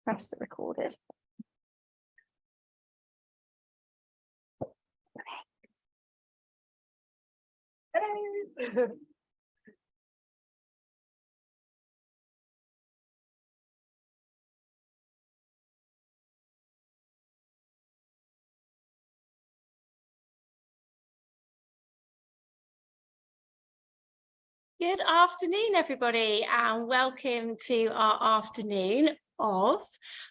Press the recorded. Hello. Good afternoon, everybody, and welcome to our afternoon of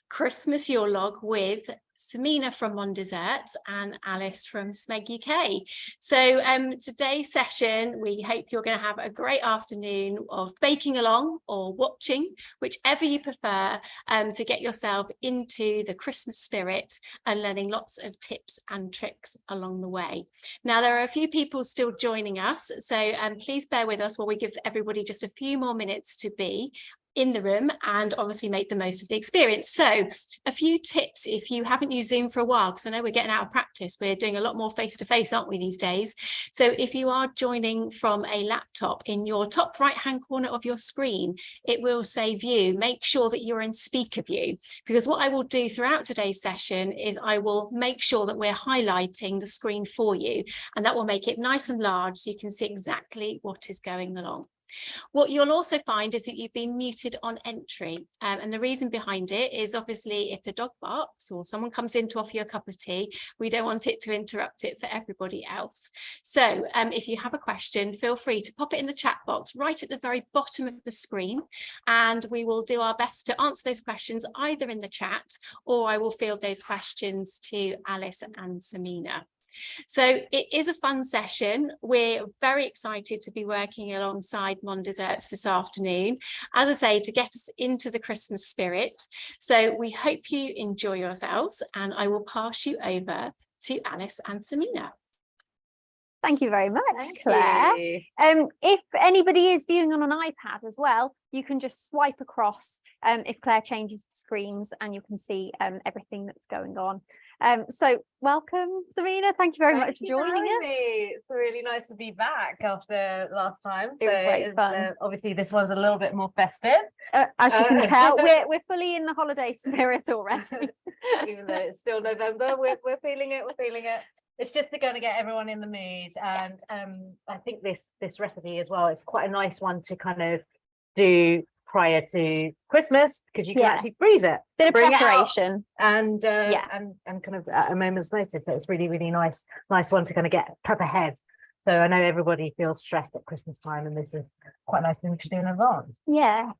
Christmas Yule Log with Samina from Mon Dessert and Alice from Smeg UK. So today's session, we hope you're going to have a great afternoon of baking along or watching, whichever you prefer, to get yourself into the Christmas spirit and learning lots of tips and tricks along the way. Now, there are a few people still joining us, so please bear with us while we give everybody just a few more minutes to be in the room and obviously make the most of the experience. So a few tips if you haven't used Zoom for a while, because I know we're getting out of practice. We're doing a lot more face-to-face, aren't we, these days? So if you are joining from a laptop, in your top right-hand corner of your screen, it will say view. Make sure that you're in speaker view, because what I will do throughout today's session is I will make sure that we're highlighting the screen for you, and that will make it nice and large so you can see exactly what is going along. What you'll also find is that you've been muted on entry, and the reason behind it is obviously if the dog barks or someone comes in to offer you a cup of tea, we don't want it to interrupt it for everybody else. So if you have a question, feel free to pop it in the chat box right at the very bottom of the screen, and we will do our best to answer those questions either in the chat, or I will field those questions to Alice and Samina. So it is a fun session. We're very excited to be working alongside Mon Desserts this afternoon, as I say, to get us into the Christmas spirit. So we hope you enjoy yourselves, and I will pass you over to Alice and Samina. Thank you very much, Claire. If anybody is viewing on an iPad as well, you can just swipe across if Claire changes the screens, and you can see everything that's going on. So welcome, Samina. Thank you very much for joining us. It's really nice to be back after last time. It was great fun. Obviously, this one's a little bit more festive. As you can tell, we're fully in the holiday spirit already. Even though it's still November, we're feeling it. We're feeling it. It's just going to get everyone in the mood, and I think this recipe as well, it's quite a nice one to kind of do prior to Christmas, because you can actually freeze it, bit of preparation, and kind of at a moment's notice. So it's really nice one to kind of get prep ahead. So I know everybody feels stressed at Christmas time, and this is quite a nice thing to do in advance. Yeah.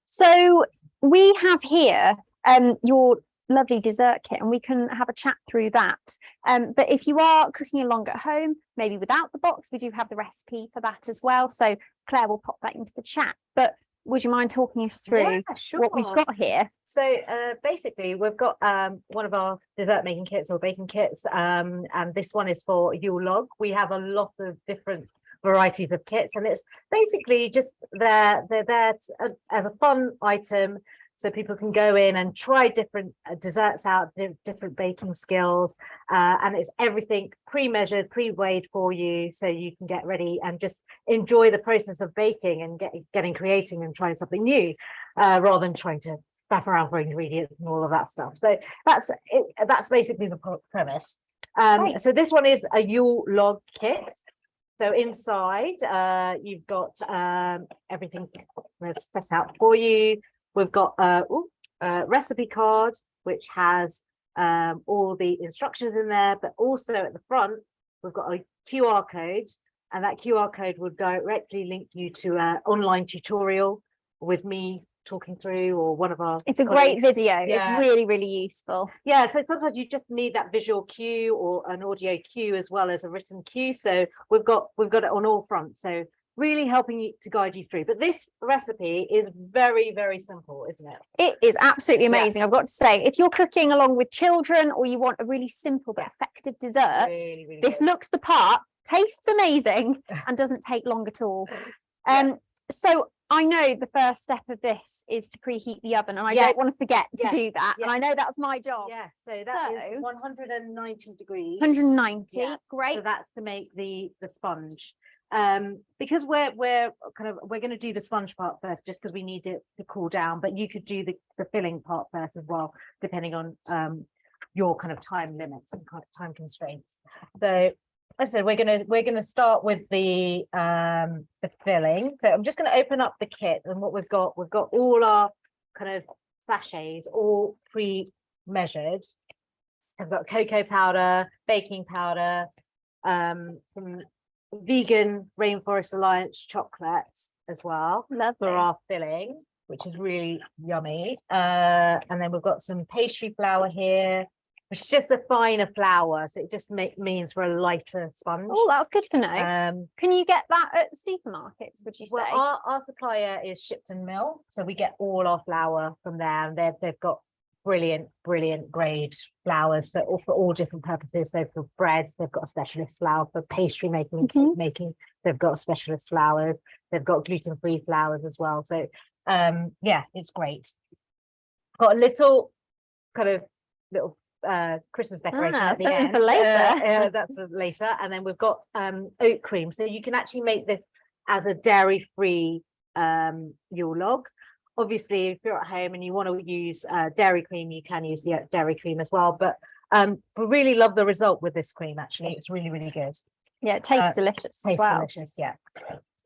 So we have here your lovely dessert kit, and we can have a chat through that. But if you are cooking along at home, maybe without the box, we do have the recipe for that as well. So Claire will pop that into the chat. But would you mind talking us through what we've got here? So basically, we've got one of our dessert making kits or baking kits, and this one is for Yule Log. We have a lot of different varieties of kits, and it's basically just they're there as a fun item, so people can go in and try different desserts out, different baking skills, and it's everything pre-measured, pre-weighed for you, so you can get ready and just enjoy the process of baking and creating and trying something new, rather than trying to faff around for ingredients and all of that stuff. So that's it. That's basically the premise. So this one is a Yule Log kit. So inside, you've got everything set out for you. We've got a recipe card, which has all the instructions in there, but also at the front, we've got a QR code, and that QR code would directly link you to an online tutorial with me talking through, or one of our It's a great video. It's really useful. Yeah, so sometimes you just need that visual cue or an audio cue as well as a written cue. So we've got it on all fronts. So really helping you to guide you through. But this recipe is very simple, isn't it? It is absolutely amazing. I've got to say, if you're cooking along with children, or you want a really simple but effective dessert, really this looks the part, tastes amazing, and doesn't take long at all. So I know the first step of this is to preheat the oven, and I don't want to forget to do that. And I know that's my job. Yes, so that is 190 degrees. 190, great. So that's to make the sponge. because we're going to do the sponge part first, just because we need it to cool down, but you could do the filling part first as well, depending on your kind of time limits and kind of time constraints. So as I said, we're gonna start with the filling. So I'm just going to open up the kit, and what we've got all our kind of sachets all pre-measured. So I've got cocoa powder, baking powder, some vegan Rainforest Alliance chocolates as well. Lovely. For our filling, which is really yummy. And then we've got some pastry flour here, which is just a finer flour, so it just means for a lighter sponge. Oh, that's good to know. Can you get that at supermarkets, would you say? Well, our supplier is Shipton Mill, so we get all our flour from there, and they've got brilliant grade flours, so for all different purposes. So for breads, they've got a specialist flour. For pastry making and cake making, they've got specialist flours. They've got gluten-free flours as well. So yeah, it's great. Got a little Christmas decoration at the end. For later. That's for later. And then we've got oat cream, so you can actually make this as a dairy-free Yule log. Obviously, if you're at home and you want to use dairy cream, you can use the dairy cream as well. But we really love the result with this cream. Actually, it's really good. Yeah, it tastes delicious as well. Delicious, yeah.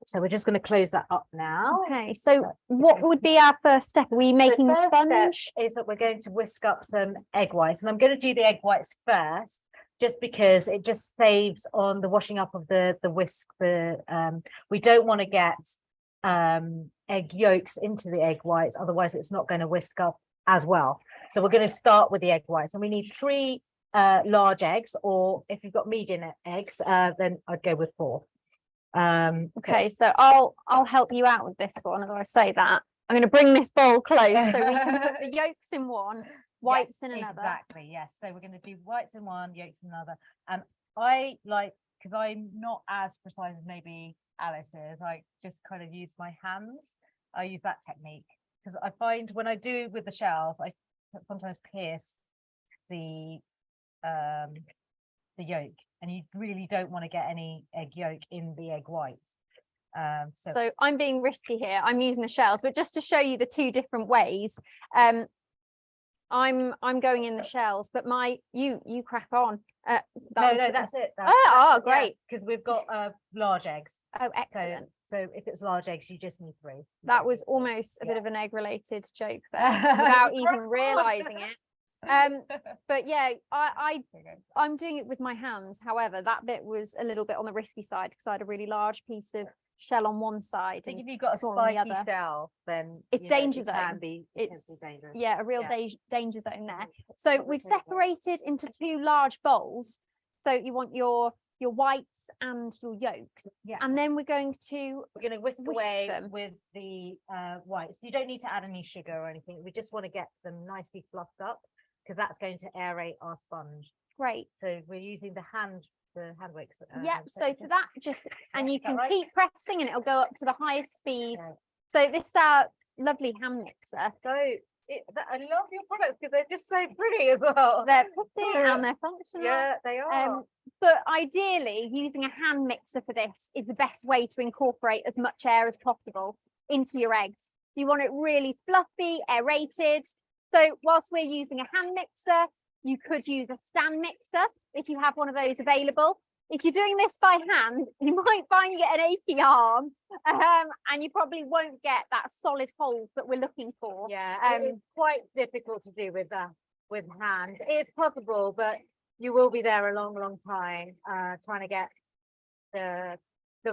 So we're just going to close that up now. Okay, so what would be our first step? Are we making the sponge? Is that we're going to whisk up some egg whites, and I'm going to do the egg whites first, just because it just saves on the washing up of the whisk. We don't want to get egg yolks into the egg whites, otherwise it's not going to whisk up as well. So we're going to start with the egg whites, and we need 3 large eggs, or if you've got medium eggs, then I'd go with 4. Okay, so I'll help you out with this one. Although I say that, I'm going to bring this bowl close so we can put the yolks in one, whites in another. Exactly, yes. So we're going to do whites in one, yolks in another. And I like, because I'm not as precise as maybe Alice is, I just kind of use my hands. I use that technique because I find when I do with the shells, I sometimes pierce the yolk, and you really don't want to get any egg yolk in the egg white. So I'm being risky here. I'm using the shells, but just to show you the 2 different ways, I'm going in the shells, but you crack on. That's it. Great. Because we've got large eggs. Oh, excellent. So if it's large eggs, you just need 3. That was almost a bit of an egg-related joke there, without even realising it. But yeah, I'm doing it with my hands. However, that bit was a little bit on the risky side because I had a really large piece of shell on one side. I think if you've got a spiky shell, then it's danger zone. It's dangerous. Yeah, a real danger zone there. So we've separated into 2 large bowls. So you want your whites and your yolks, and then we're going to whisk away them with the whites. You don't need to add any sugar or anything. We just want to get them nicely fluffed up, because that's going to aerate our sponge. Great. So we're using the hand wicks. So for that, and you can keep pressing, and it'll go up to the highest speed. So this is our lovely hand mixer. So I love your products because they're just so pretty as well. They're pretty and they're functional. Yeah, they are. But ideally, using a hand mixer for this is the best way to incorporate as much air as possible into your eggs. You want it really fluffy, aerated. So whilst we're using a hand mixer, you could use a stand mixer if you have one of those available. If you're doing this by hand, you might find you get an achy arm, and you probably won't get that solid hold that we're looking for. Yeah, it's quite difficult to do with hand. It's possible, but you will be there a long time trying to get the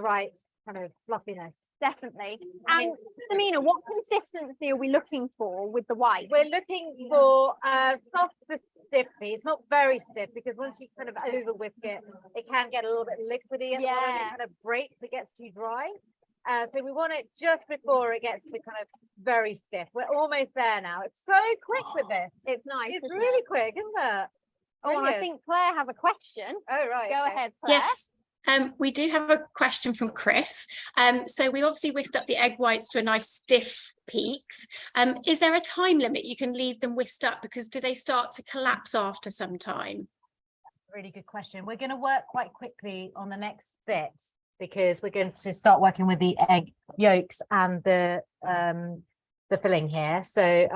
right kind of fluffiness. Definitely. And Samina, what consistency are we looking for with the white? We're looking for soft to stiffy. It's not very stiff, because once you kind of over whisk it, it can get a little bit liquidy and it kind of breaks, it gets too dry. So we want it just before it gets to kind of very stiff. We're almost there now. It's so quick with this. It's nice. It's really quick, isn't it? Oh, and I think Claire has a question. Oh, right. Go ahead, Claire. Yes. We do have a question from Chris. So we obviously whisked up the egg whites to a nice stiff peaks. Is there a time limit you can leave them whisked up, because do they start to collapse after some time? Really good question. We're going to work quite quickly on the next bit. because we're going to start working with the egg yolks and the filling here. So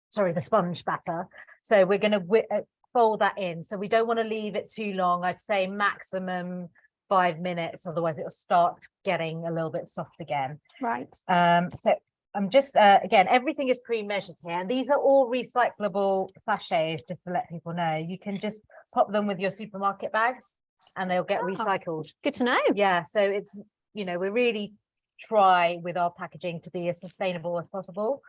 sorry, the sponge batter. So we're going to fold that in. So we don't want to leave it too long. I'd say maximum 5 minutes, otherwise it'll start getting a little bit soft again. Right. So I'm just again, everything is pre-measured here, and these are all recyclable sachets, just to let people know. You can just pop them with your supermarket bags and they'll get recycled. Good to know. Yeah, so it's, we really try with our packaging to be as sustainable as possible.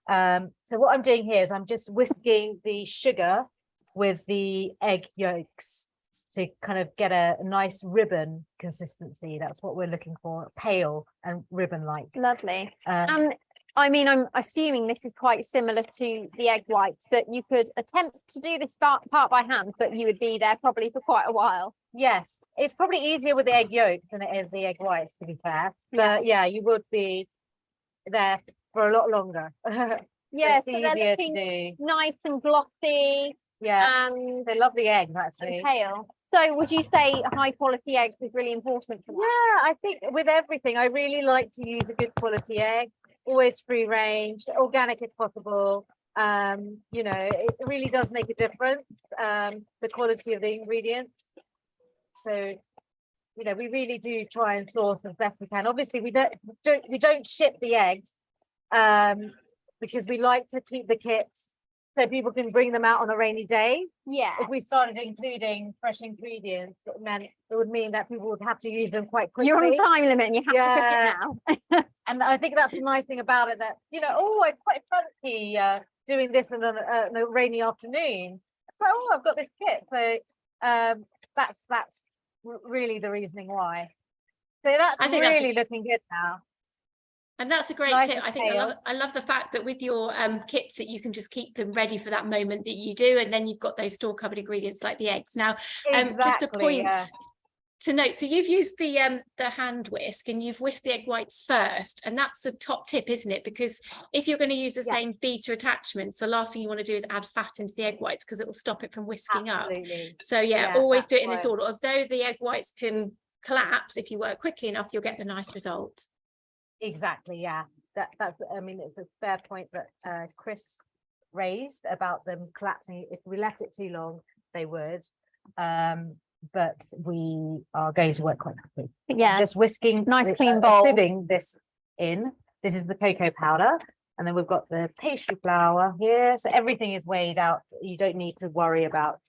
So what I'm doing here is I'm just whisking the sugar with the egg yolks to kind of get a nice ribbon consistency. That's what we're looking for, pale and ribbon-like. Lovely. And I mean, I'm assuming this is quite similar to the egg whites, that you could attempt to do this part by hand, but you would be there probably for quite a while. Yes, it's probably easier with the egg yolks than it is the egg whites, to be fair. But yeah, you would be there for a lot longer. Yes, it's so they're easier looking to do. nice and glossy. Yeah, and they love the eggs actually. and pale. So would you say high quality eggs is really important for that? Yeah, I think with everything, I really like to use a good quality egg, always free range, organic if possible. It really does make a difference, the quality of the ingredients. So, we really do try and source as best we can. Obviously, we don't ship the eggs, because we like to keep the kits so people can bring them out on a rainy day. Yeah. If we started including fresh ingredients, it would mean that people would have to use them quite quickly. You're on a time limit and you have to cook it now. And I think that's the nice thing about it, that, I quite fancy doing this on a rainy afternoon. So, I've got this kit. So that's really the reasoning why. So that's really looking good now. And that's a great Nice tip. I think I love the fact that with your kits that you can just keep them ready for that moment that you do, and then you've got those store cupboard ingredients like the eggs. Now, just a point to note. So you've used the hand whisk and you've whisked the egg whites first, and that's a top tip, isn't it? Because if you're going to use the same beater attachments, the last thing you want to do is add fat into the egg whites, because it will stop it from whisking up. So always do it in this order. Although the egg whites can collapse, if you work quickly enough, you'll get the nice result. Exactly, yeah. That's it's a fair point that Chris raised about them collapsing. If we left it too long, they would. But we are going to work quite quickly. Yeah. Just whisking, nice clean bowl. sieving this in. This is the cocoa powder, and then we've got the pastry flour here. So everything is weighed out. You don't need to worry about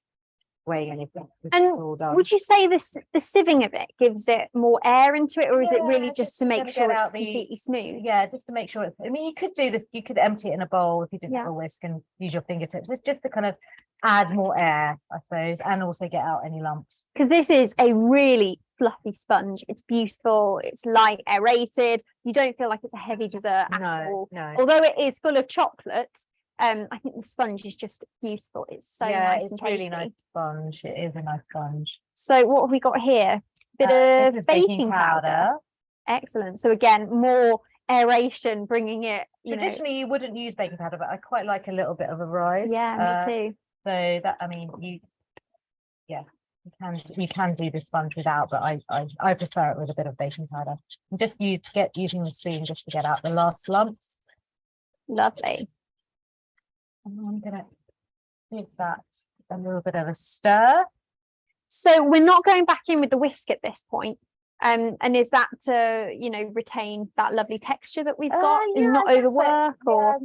weighing anything. And would you say the sieving of it gives it more air into it, or is it really just to make sure it's completely smooth? Yeah, just to make sure it's, you could do this, you could empty it in a bowl if you didn't have a whisk and use your fingertips. It's just to kind of add more air, I suppose, and also get out any lumps. Because this is a really fluffy sponge. It's beautiful, it's light, aerated. You don't feel like it's a heavy dessert at all. No. Although it is full of chocolate, I think the sponge is just beautiful. It's so nice and tasty. Really nice sponge. It is a nice sponge. So what have we got here? Bit of baking powder. Excellent. So again, more aeration, bringing it. Traditionally, you wouldn't use baking powder, but I quite like a little bit of a rise. Yeah, me too. So that, you can do the sponge without, but I prefer it with a bit of baking powder. And just using the spoon just to get out the last lumps. Lovely. And I'm gonna give that a little bit of a stir. So we're not going back in with the whisk at this point. And is that to, retain that lovely texture that we've got and not overwork? Or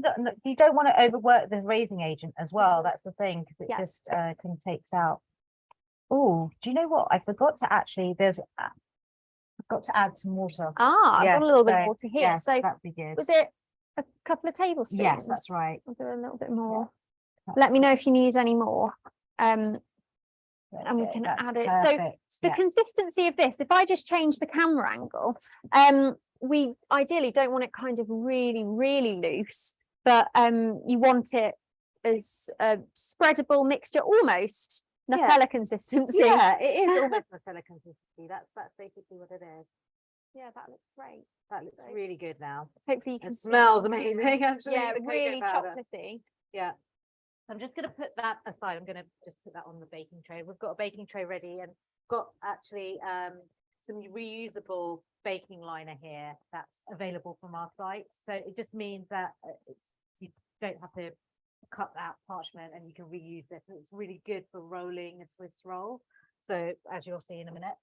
you don't want to overwork the raising agent as well. That's the thing, because it just kind of takes out. Oh, do you know what? I forgot to actually. I've got to add some water. I've got a little bit of water here. Yes, so that'd be good. Was it a couple of tablespoons? Yes, that's right. Was there a little bit more? Let me know if you need any more. And we can add it. Perfect. So the consistency of this, if I just change the camera angle, we ideally don't want it kind of really, really loose, but you want it as a spreadable mixture, almost Nutella consistency. Yeah, it is almost Nutella consistency. That's basically what it is. Yeah, that looks great. That looks really good now. Hopefully you can. It smells amazing, actually. Yeah, really chocolatey. Yeah. I'm just going to put that aside. I'm going to just put that on the baking tray. We've got a baking tray ready, and got actually some reusable baking liner here that's available from our site. So it just means that you don't have to cut that parchment and you can reuse this. And it's really good for rolling a Swiss roll. So as you'll see in a minute,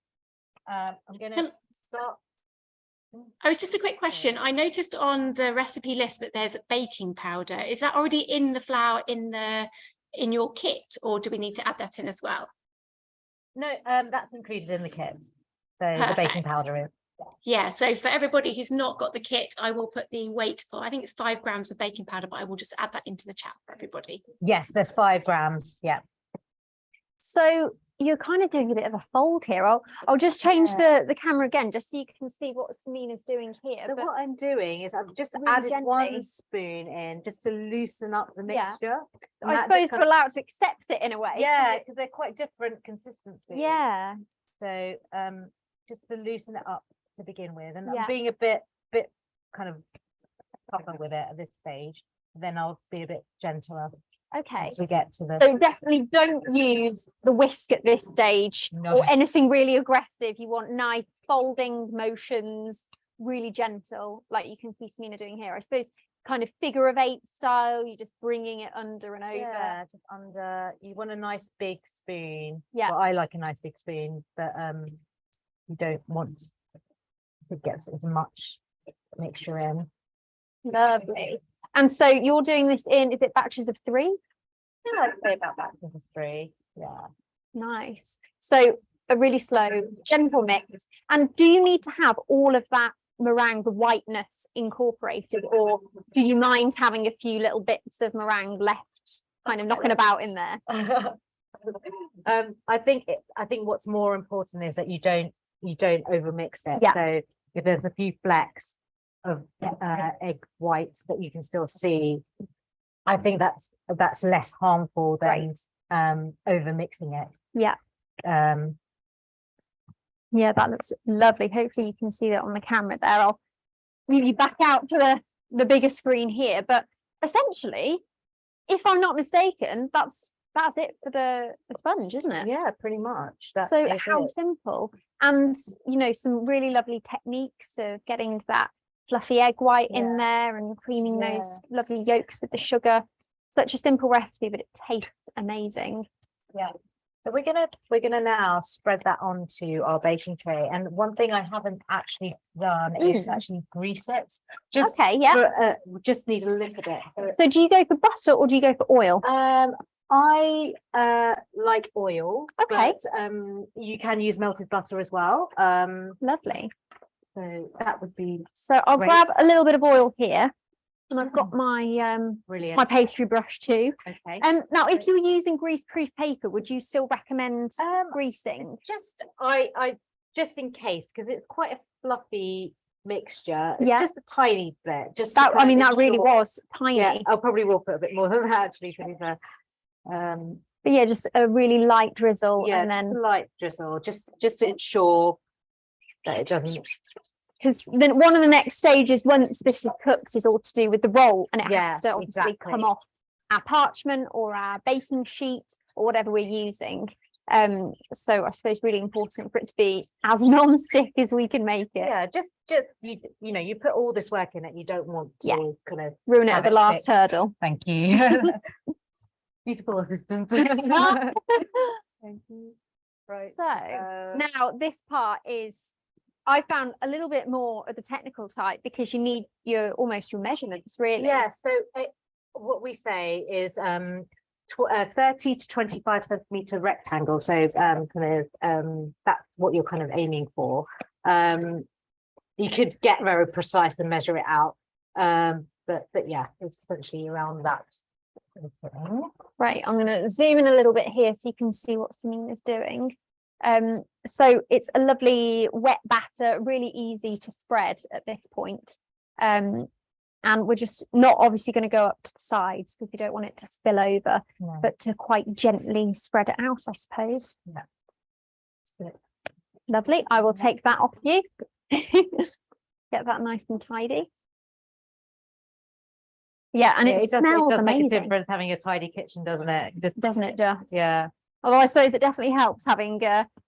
I'm going to start. Oh, it's just a quick question. I noticed on the recipe list that there's baking powder. Is that already in the flour in your kit, or do we need to add that in as well? No, that's included in the kit. So the baking Perfect. powder is. Yeah, so for everybody who's not got the kit, I will put the weight, I think it's 5 grams of baking powder, but I will just add that into the chat for everybody. Yes, there's 5 grams. Yeah. So you're kind of doing a bit of a fold here. I'll just change the camera again, just so you can see what Samina's doing here. So but what I'm doing is I've just really added gently. 1 spoon in just to loosen up the mixture. And I that suppose just to kind allow it to accept it in a way. yeah, because they're quite different consistencies. Yeah. So just to loosen it up to begin with, and Yeah. I'm being a bit kind of tougher with it at this stage. Then I'll be a bit gentler Okay. as we get to the. So definitely don't use the whisk at this stage No. or anything really aggressive. You want nice folding motions, really gentle, like you can see Samina doing here. I suppose kind of figure of 8 style. You're just bringing it under and over. Yeah, just under. You want a nice big spoon. Yeah. Well, I like a nice big spoon, but you don't want to get as much mixture in. Lovely. And so you're doing this in, is it batches of 3? Yeah, I'd say about that for 3. Yeah. Nice. So a really slow, gentle mix. And do you need to have all of that meringue whiteness incorporated, or do you mind having a few little bits of meringue left kind of knocking about in there? I think what's more important is that you don't overmix it. Yeah. So if there's a few flecks of egg whites that you can still see, I think that's less harmful than overmixing it. Yeah. Yeah, that looks lovely. Hopefully you can see that on the camera there. I'll move you back out to the bigger screen here. But essentially, if I'm not mistaken, that's it for the sponge, isn't it? Yeah, pretty much. So how simple. And some really lovely techniques of getting that fluffy egg white in there and creaming those lovely yolks with the sugar. Such a simple recipe, but it tastes amazing. Yeah. So we're gonna now spread that onto our baking tray. And one thing I haven't actually done is actually grease it. Just okay, yeah. We just need a little bit. So do you go for butter or do you go for oil? I like oil. Okay. But you can use melted butter as well. Lovely. So that would be. So I'll great. grab a little bit of oil here. And I've got my Brilliant. my pastry brush too. Okay. Now, if you were using grease-proof paper, would you still recommend greasing? I just in case, because it's quite a fluffy mixture. It's Yeah. just a tiny bit. Just That that really was tiny. Yeah, I probably will put a bit more than that actually, to be fair. But yeah, just a really light drizzle, Yeah, and then a light drizzle, just to ensure that it doesn't. because then one of the next stages once this is cooked is all to do with the roll, and it Yeah, has to obviously exactly. come off our parchment or our baking sheet or whatever we're using. So I suppose really important for it to be as non-stick as we can make it. Yeah, just you put all this work in it, you don't want to kind of Ruin it at have the it last stick. hurdle. Thank you. Beautiful assistant. Thank you. Right. So now this part is, I found a little bit more of the technical type because you need your measurements really. Yeah, so what we say is 30 to 25 centimeter rectangle. So that's what you're kind of aiming for. You could get very precise and measure it out. But yeah, it's essentially around that. Right, I'm going to zoom in a little bit here so you can see what Samina's doing. So it's a lovely wet batter, really easy to spread at this point. And we're just not obviously going to go up to the sides because you don't want it to spill over, but to quite gently spread it out, I suppose. Yeah. Lovely. I will take that off you. Get that nice and tidy. Yeah, and it smells amazing. amazing. Make a difference having a tidy kitchen, doesn't it? Doesn't it just? Yeah. Although I suppose it definitely helps having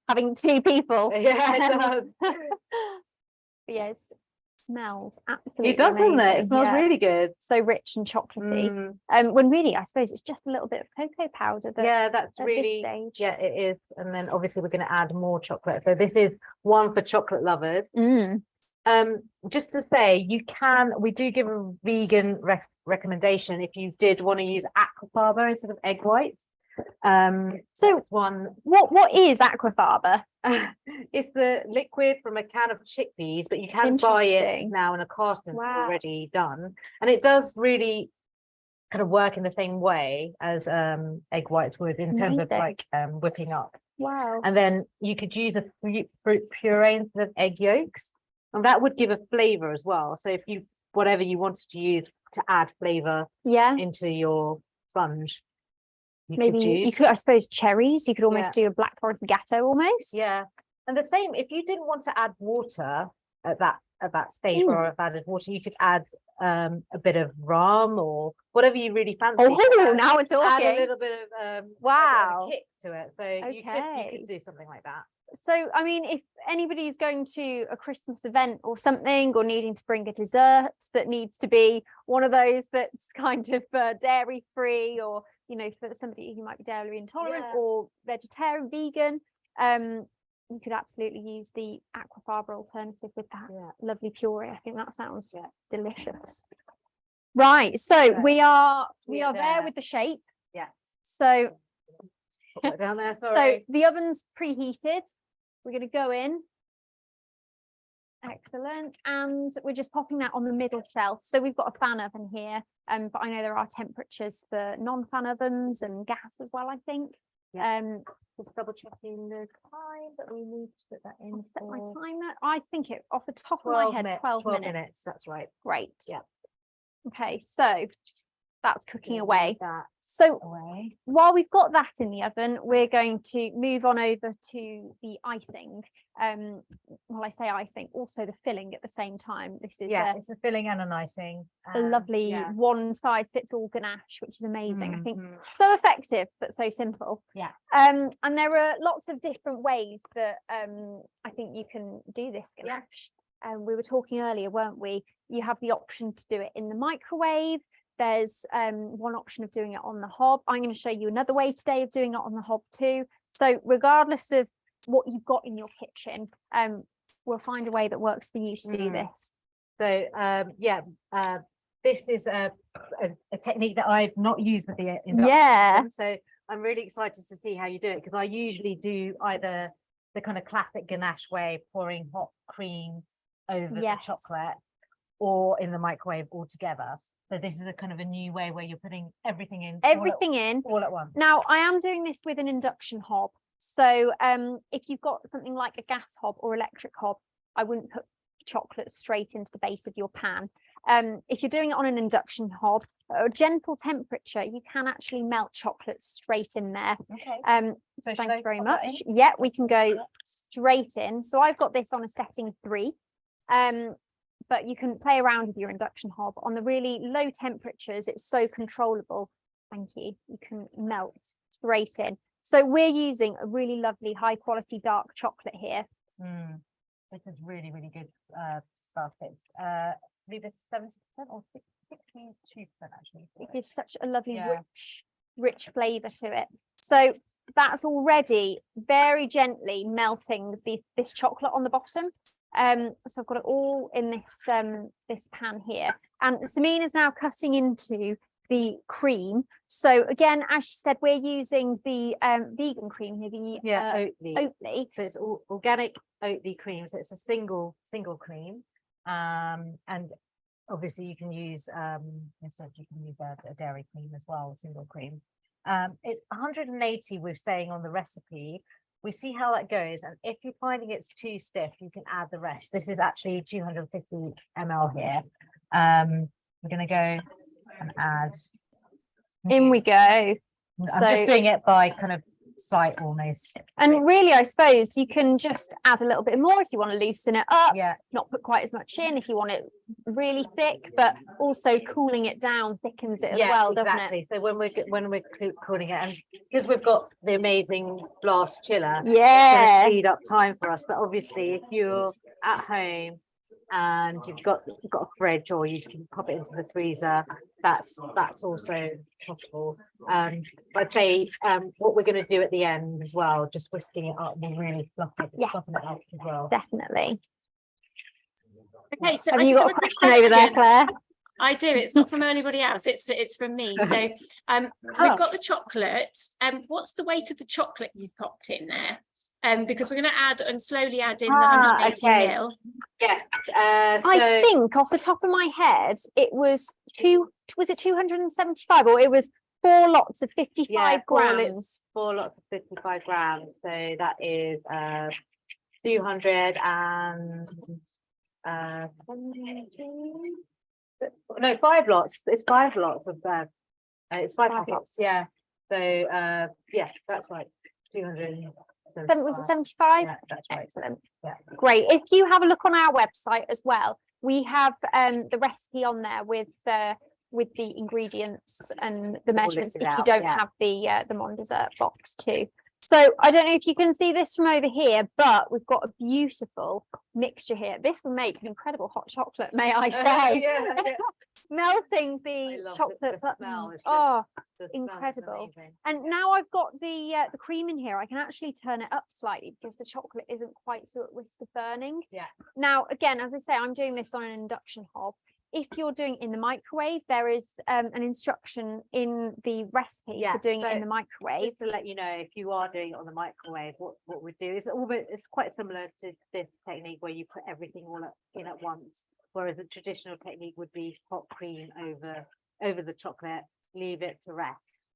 having two people. Yeah, it does. Yes, smells absolutely It does, doesn't it? It amazing. smells Yeah. really good. So rich and chocolatey. When really, I suppose it's just a little bit of cocoa powder. Yeah, that's at really, this stage. yeah, it is. And then obviously we're going to add more chocolate. So this is one for chocolate lovers. Just to say, we do give a vegan recommendation if you did want to use aquafaba instead of egg whites. So what is aquafaba? It's the liquid from a can of chickpeas, but you can buy it now in a carton already done, and it does really kind of work in the same way as egg whites would in terms of like whipping up. Wow. And then you could use a fruit puree instead of egg yolks, and that would give a flavor as well. So if whatever you wanted to use to add flavor into your sponge, you could, I suppose, cherries. You could almost do a black forest gatto almost. Yeah. And the same, if you didn't want to add water at that stage where I've added water, you could add a bit of rum or whatever you really fancy. Oh, now it's talking. Add a little bit of a kick to it. So you could do something like that. So, I mean, if anybody's going to a Christmas event or something, or needing to bring a dessert that needs to be one of those that's kind of dairy free, or, you know, for somebody who might be dairy intolerant or vegetarian, vegan, you could absolutely use the aquafaba alternative with that lovely puree. I think that sounds delicious. Right, so we are there with the shape. Yeah. So put that down there, sorry. So the oven's preheated. We're going to go in. Excellent. And we're just popping that on the middle shelf. So we've got a fan oven here, but I know there are temperatures for non-fan ovens and gas as well, I think. Just double checking the time that we need to put that in. Set my timer. I think it off the top of my head, 12 minutes. That's right. Great. Yeah. Okay, so that's cooking away. So while we've got that in the oven, we're going to move on over to the icing. Well, I say icing, also the filling at the same time. This is it's a filling and an icing. A lovely one size fits all ganache, which is amazing. I think so effective but so simple. Yeah. And there are lots of different ways that I think you can do this ganache. We were talking earlier, weren't we? You have the option to do it in the microwave. There's one option of doing it on the hob. I'm going to show you another way today of doing it on the hob too. So regardless of what you've got in your kitchen, we'll find a way that works for you to do this. So this is a technique that I've not used with the induction. So I'm really excited to see how you do it, because I usually do either the kind of classic ganache way, pouring hot cream over the chocolate, or in the microwave altogether. So this is a kind of a new way where you're putting everything in all at once. Now I am doing this with an induction hob. So if you've got something like a gas hob or electric hob, I wouldn't put chocolate straight into the base of your pan. If you're doing it on an induction hob, at a gentle temperature, you can actually melt chocolate straight in there. Okay. So thank you very much. Yeah, we can go straight in. So I've got this on a setting 3. But you can play around with your induction hob on the really low temperatures. It's so controllable. Thank you. You can melt straight in. So we're using a really lovely high quality dark chocolate here. This is really, really good stuff. It's I believe it's 70% or 62% actually. It gives such a lovely rich flavour to it. So that's already very gently melting this chocolate on the bottom. So I've got it all in this this pan here, and Samina's now cutting into the cream. So again, as she said, we're using the vegan cream here, the Oatly. So it's organic Oatly cream. So it's a single cream, and obviously you can use instead you can use a dairy cream as well, single cream. It's 180 we're saying on the recipe. We see how that goes, and if you're finding it's too stiff, you can add the rest. This is actually 250 ml here. We're going to go and add. In we go. I'm just doing it by kind of sight almost. And really, I suppose you can just add a little bit more if you want to loosen it up, Yeah, not put quite as much in if you want it really thick, but also cooling it down thickens it as well, doesn't it? So when we're cooling it, and because we've got the amazing blast chiller, it's Yeah. going to speed up time for us. But obviously, if you're at home and you've got a fridge, or you can pop it into the freezer, that's also possible. But I'd say what we're going to do at the end as well, just whisking it up and really fluffing it up as well. Definitely. Okay, so Have I you just got have a quick question over there, Claire? I do. It's not from anybody else. It's from me. So we've got the chocolate. What's the weight of the chocolate you've popped in there? Because we're going to add and slowly add in the 180 ml. Yes. I think off the top of my head, it was 275, or it was 4 lots of 55 grams. 4 lots of 55 grams. So that is 200 and 5 lots. It's 5 lots of it's 5 lots. Yeah. So yeah, that's right. 200. Was it 75? Yeah, that's right. Excellent. Yeah. Great. If you have a look on our website as well, we have the recipe on there with the ingredients and the measurements if you don't have the Mon Dessert box too. So I don't know if you can see this from over here, but we've got a beautiful mixture here. This will make an incredible hot chocolate, may I say. Melting the chocolate buttons. Oh, incredible. And now I've got the cream in here, I can actually turn it up slightly because the chocolate isn't quite so at risk of burning. Yeah. Now, again, as I say, I'm doing this on an induction hob. If you're doing it in the microwave, there is an instruction in the recipe for doing it in the microwave. Just to let you know, if you are doing it on the microwave, what we do is it's quite similar to this technique where you put everything all in at once, whereas a traditional technique would be hot cream over the chocolate, leave it to rest,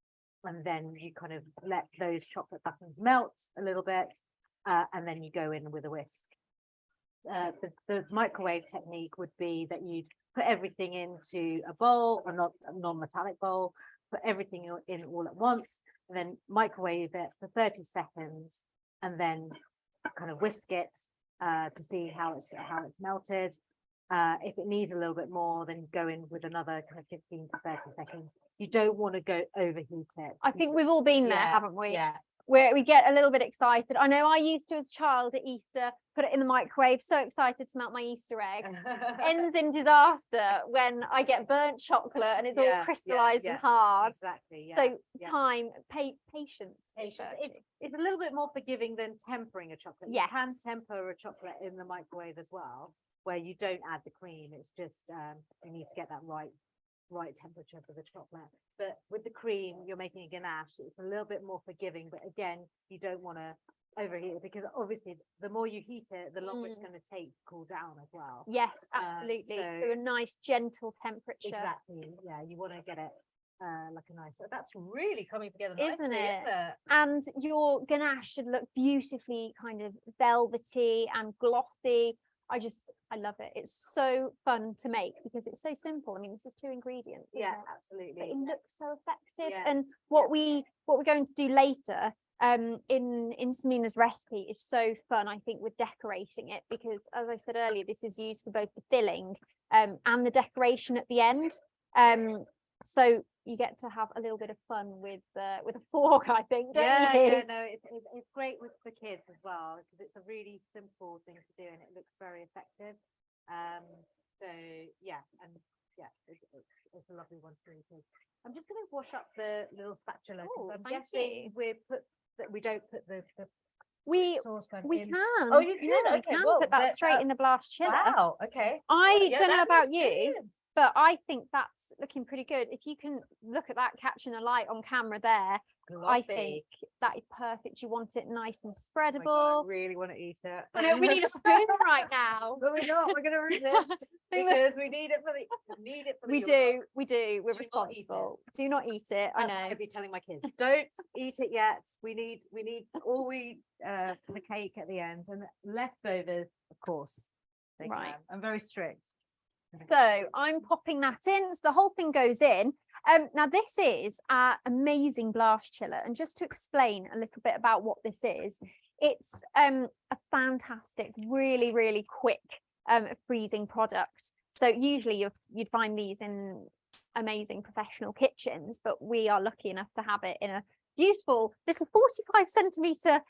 and then you kind of let those chocolate buttons melt a little bit, and then you go in with a whisk. The microwave technique would be that you'd put everything into a bowl, or not a non-metallic bowl, put everything in all at once, and then microwave it for 30 seconds, and then kind of whisk it to see how it's melted. If it needs a little bit more, then go in with another kind of 15 to 30 seconds. You don't want to go overheat it. I think we've all been there, haven't we? Yeah. Where we get a little bit excited. I know I used to, as a child at Easter, put it in the microwave, so excited to melt my Easter egg. Ends in disaster when I get burnt chocolate and it's all crystallized and hard. Exactly. So time, patience. It's a little bit more forgiving than tempering a chocolate. Yes. You can temper a chocolate in the microwave as well, where you don't add the cream. It's just you need to get that right temperature for the chocolate. But with the cream, you're making a ganache. It's a little bit more forgiving, but again, you don't want to overheat it, because obviously the more you heat it, the longer it's going to take to cool down as well. Yes, absolutely. So a nice gentle temperature. Exactly. Yeah, you want to get it like a nice. That's really coming together nicely, isn't it? And your ganache should look beautifully kind of velvety and glossy. I love it. It's so fun to make because it's so simple. I mean, this is 2 ingredients. Yeah, it? absolutely. But it looks so effective. Yeah. And what we're going to do later in Samina's recipe is so fun, I think, with decorating it, because as I said earlier, this is used for both the filling and the decoration at the end. So you get to have a little bit of fun with a fork, I think, don't you? Yeah, no, it's great for kids as well, because it's a really simple thing to do and it looks very effective. So yeah, and yeah, it's a lovely one to do. I'm just going to wash up the little spatula. I'm guessing we don't put the saucepan we in. can. Oh, you can. Yeah, Okay, we can well, put that straight in the blast chiller. Wow. Okay. I don't know about you, good. but I think that's looking pretty good. If you can look at that catching the light on camera there, I think that is perfect. You want it nice and spreadable. Oh God, I really want to eat it. I know we need a spoon right now. But we're not. We're going to resist because we need it for the. We do. We're responsible. Do not eat it. I know. I'd be telling my kids, don't eat it yet. We need all the cake at the end, and leftovers, of course. Right. I'm very strict. So I'm popping that in. So the whole thing goes in. Now this is our amazing blast chiller. And just to explain a little bit about what this is, it's a fantastic, really, really quick freezing product. So usually you'd find these in amazing professional kitchens, but we are lucky enough to have it in a beautiful little 45 centimeter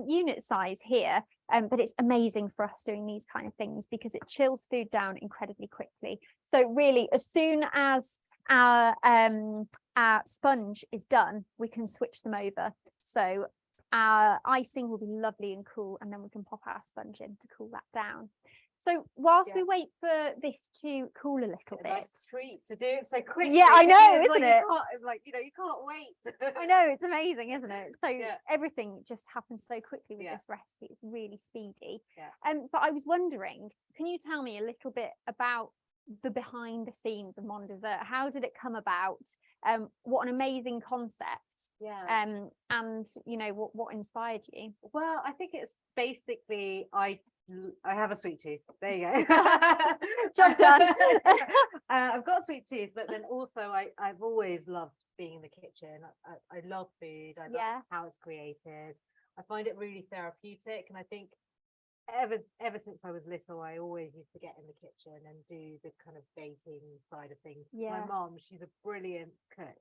unit size here. But it's amazing for us doing these kind of things because it chills food down incredibly quickly. So really, as soon as our sponge is done, we can switch them over. So our icing will be lovely and cool, and then we can pop our sponge in to cool that down. So whilst we wait for this to cool a little bit, nice treat to do it so quickly. Yeah, I know, isn't like it? You can't wait. I know, it's amazing, isn't it? So Yeah. everything just happens so quickly with Yeah. this recipe. It's really speedy. Yeah. But I was wondering, can you tell me a little bit about the behind the scenes of Mon Dessert? How did it come about? What an amazing concept. Yeah. And you know, what inspired you? Well, I think it's basically I have a sweet tooth. There you go. Job done. I've got a sweet tooth, but then also I've always loved being in the kitchen. I love food. I love how it's created. I find it really therapeutic, and I think ever since I was little, I always used to get in the kitchen and do the kind of baking side of things. Yeah. My mom, she's a brilliant cook.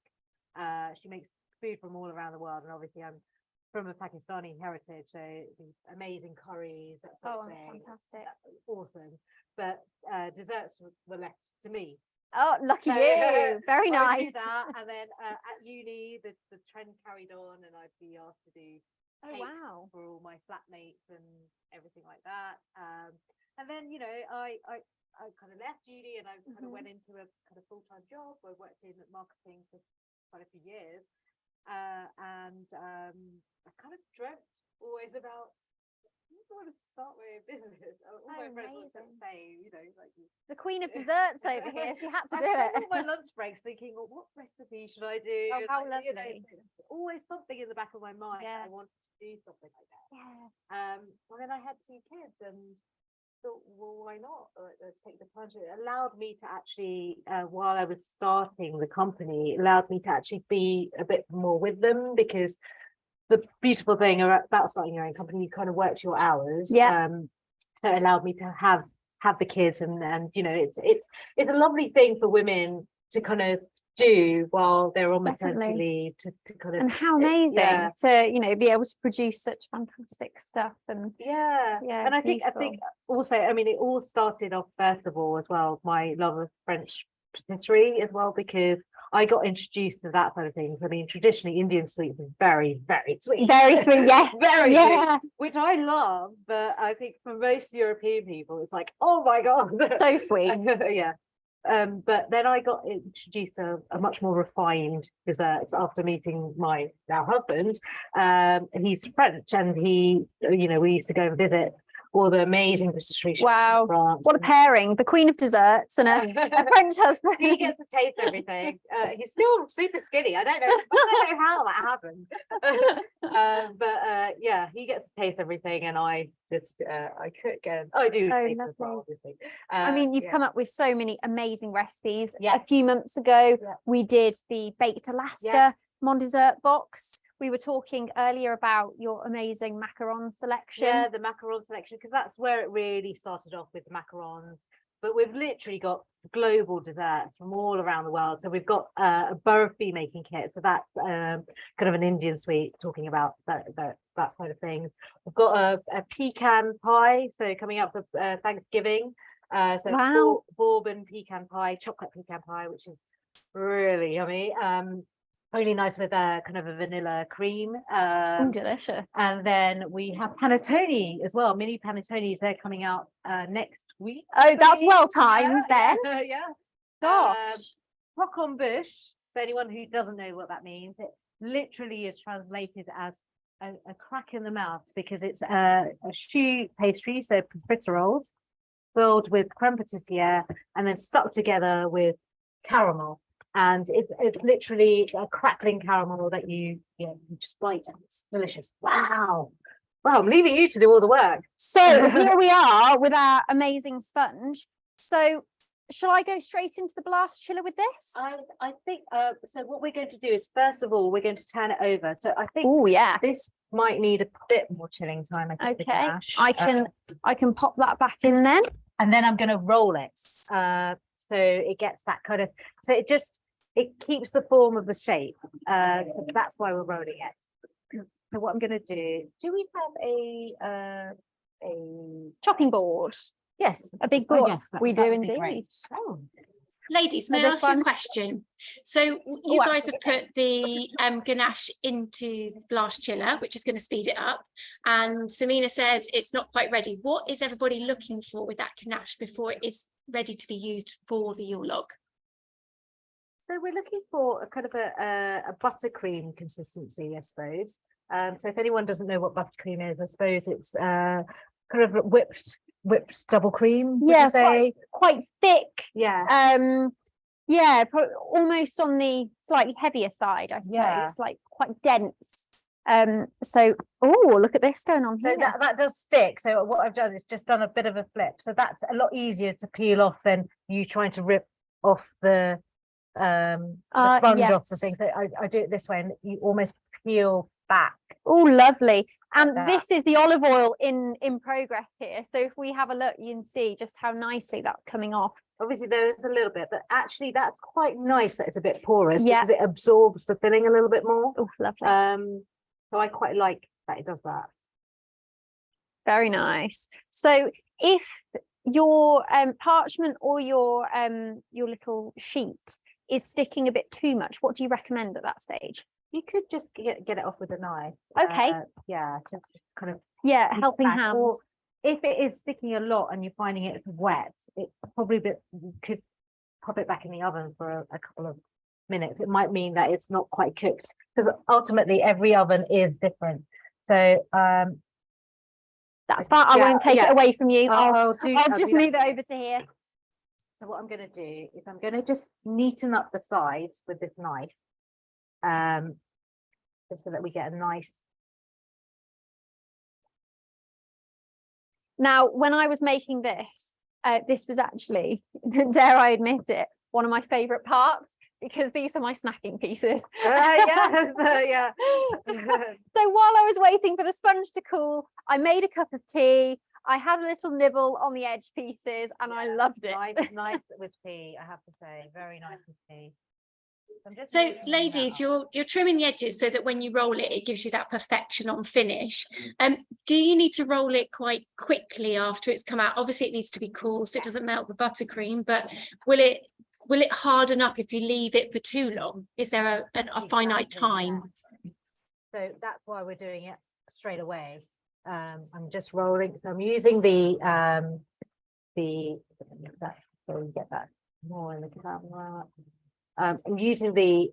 She makes food from all around the world, and obviously I'm from a Pakistani heritage, so the amazing curries, that sort of thing. Fantastic. Awesome. But desserts were left to me. Oh, lucky you. Very I would nice. do that, and then at uni, the trend carried on, and I'd be asked to do cakes for all my flatmates and everything like that. And then, you know, I kind of left uni, and I kind of went into a kind of full-time job. I worked in marketing for quite a few years, and I kind of dreamt always about, I want to start my own business. All my friends would say, you know, like the queen of desserts over here. She had to do it. all my lunch breaks thinking, well, what recipe should I do? Oh, how like, you know, lovely. always something in the back of my mind. Yeah. I wanted to do something like that. Yeah. Well, then I had 2 kids and thought, well, why not? Let's take the plunge. It allowed me to actually, while I was starting the company, it allowed me to actually be a bit more with them, because the beautiful thing about starting your own company, you kind of work to your hours. Yeah. So it allowed me to have the kids, and you know, it's a lovely thing for women to kind of do while they're on maternity leave, to kind of, and how amazing to, you know, be able to produce such fantastic stuff. And and I think also, I mean, it all started off first of all as well, my love of French patisserie as well, because I got introduced to that sort of things. I mean, traditionally Indian sweets is very, very sweet. Very sweet, yes. Very sweet, which I love, but I think for most European people, it's like, oh my God. So sweet. Yeah. But then I got introduced to a much more refined desserts after meeting my now husband. He's French, and he, you know, we used to go and visit all the amazing patisserie. Wow, what a pairing! The queen of desserts and a French husband. He gets to taste everything. He's still super skinny. I don't know how that happened. But yeah, he gets to taste everything, and I cook, and I do taste as well, obviously. I mean, you've come up with so many amazing recipes. A few months ago, we did the Baked Alaska Mon Dessert box. We were talking earlier about your amazing macaron selection. Yeah, the macaron selection, because that's where it really started off, with the macarons. But we've literally got global desserts from all around the world. So we've got a burfi making kit. So that's kind of an Indian sweet, talking about that side of things. We've got a pecan pie, so coming up for Thanksgiving. So bourbon pecan pie, chocolate pecan pie, which is really yummy. Really nice with kind of a vanilla cream. Delicious. And then we have panettone as well, mini panettones. They're coming out next week. Oh, that's well timed then. Yeah. Gosh. Croque bush, for anyone who doesn't know what that means, it literally is translated as a crack in the mouth, because it's a choux pastry, so profiteroles, filled with creme patissiere and then stuck together with caramel. And it's literally a crackling caramel that you just bite, and it's delicious. Wow, I'm leaving you to do all the work. So here we are with our amazing sponge. So shall I go straight into the blast chiller with this? I think so what we're going to do is, first of all, we're going to turn it over. So I think Oh yeah. this might need a bit more chilling time. I think, the Okay. ganache. I can pop that back in then. And then I'm going to roll it. So it gets that kind of, so it keeps the form of the shape. So that's why we're rolling it. So what I'm going to do we have a Chopping board. yes, A big oh, board. yes, We that do would be indeed. great. Oh. Ladies, So may I this ask you a one- question? So you guys have absolutely. put the ganache into the blast chiller, which is going to speed it up. And Samina said it's not quite ready. What is everybody looking for with that ganache before it is ready to be used for the Yule log? So we're looking for a kind of a buttercream consistency, I suppose. So if anyone doesn't know what buttercream is, I suppose it's kind of whipped double cream. Would you say? Quite thick. Yeah. Yeah, almost on the slightly heavier side, I suppose. Yeah. Like quite dense. So oh, look at this going on So here. that does stick. So what I've done is just done a bit of a flip. So that's a lot easier to peel off than you trying to rip off the sponge off the thing. yes. So I do it this way, and you almost peel back. Oh, lovely. And that. this is the olive oil in progress here. So if we have a look, you can see just how nicely that's coming off. Obviously there is a little bit, but actually that's quite nice that it's a bit porous, Yeah. because it absorbs the filling a little bit more. Oh, lovely. So I quite like that it does that. Very nice. So if your parchment or your little sheet is sticking a bit too much, what do you recommend at that stage? You could just get it off with a knife. Okay. Yeah, just kind of Yeah, push it helping back. hand. Or if it is sticking a lot and you're finding it wet, it probably you could pop it back in the oven for a couple of minutes. It might mean that it's not quite cooked, because ultimately every oven is different. So That's fine. I won't take it away from you. I'll just move it over to here. So what I'm going to do is I'm going to just neaten up the sides with this knife, just so that we get a nice. Now, when I was making this, this was actually, dare I admit it, one of my favourite parts, because these are my snacking pieces. Yeah. So while I was waiting for the sponge to cool, I made a cup of tea. I had a little nibble on the edge pieces, and I loved it. Nice with tea, I have to say, very nice with tea. So ladies, you're trimming the edges so that when you roll it, it gives you that perfection on finish. Do you need to roll it quite quickly after it's come out? Obviously it needs to be cool so it doesn't melt the buttercream, but will it harden up if you leave it for too long? Is there a finite time? So that's why we're doing it straight away. I'm just rolling. So I'm using the so we get that more in the camera. I'm using the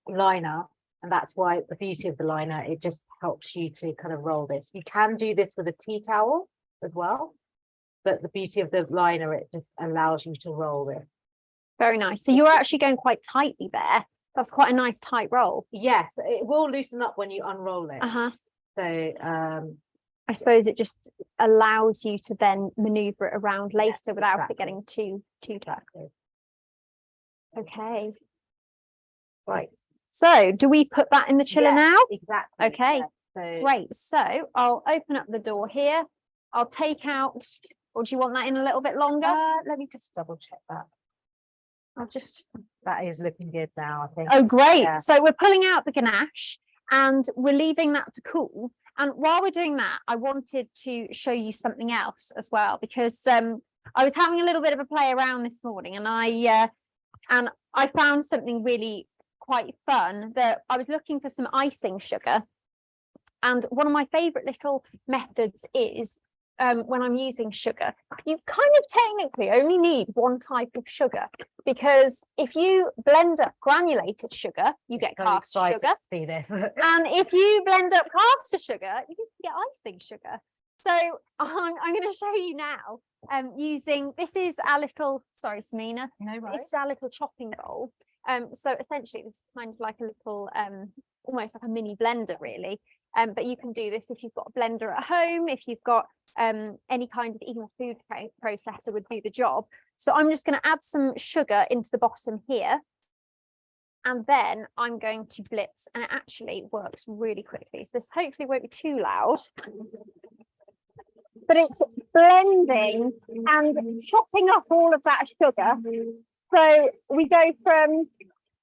liner, and that's why the beauty of the liner, it just helps you to kind of roll this. You can do this with a tea towel as well, but the beauty of the liner, it just allows you to roll this. Very nice. So you're actually going quite tightly there. That's quite a nice tight roll. Yes, it will loosen up when you unroll it. So I suppose it just allows you to then maneuver it around later without it getting too tight. Okay. Right. So do we put that in the chiller now? Exactly. Okay. So great. So I'll open up the door here. I'll take out, or do you want that in a little bit longer? Let me just double check that. I'll just. That is looking good now, I think. Oh, great. Yeah. So we're pulling out the ganache and we're leaving that to cool. And while we're doing that, I wanted to show you something else as well, because I was having a little bit of a play around this morning, and I found something really quite fun. That I was looking for some icing sugar, and one of my favorite little methods is when I'm using sugar, you kind of technically only need one type of sugar, because if you blend up granulated sugar, you get caster sugar. See this. And if you blend up caster sugar, you can get icing sugar. So I'm going to show you now using, this is our little, sorry, Samina, this is our little chopping bowl. So essentially this is kind of like a little, almost like a mini blender really. But you can do this if you've got a blender at home, if you've got any kind of, even a food processor would do the job. So I'm just going to add some sugar into the bottom here. And then I'm going to blitz, and it actually works really quickly. So this hopefully won't be too loud. But it's blending and chopping up all of that sugar. So we go from,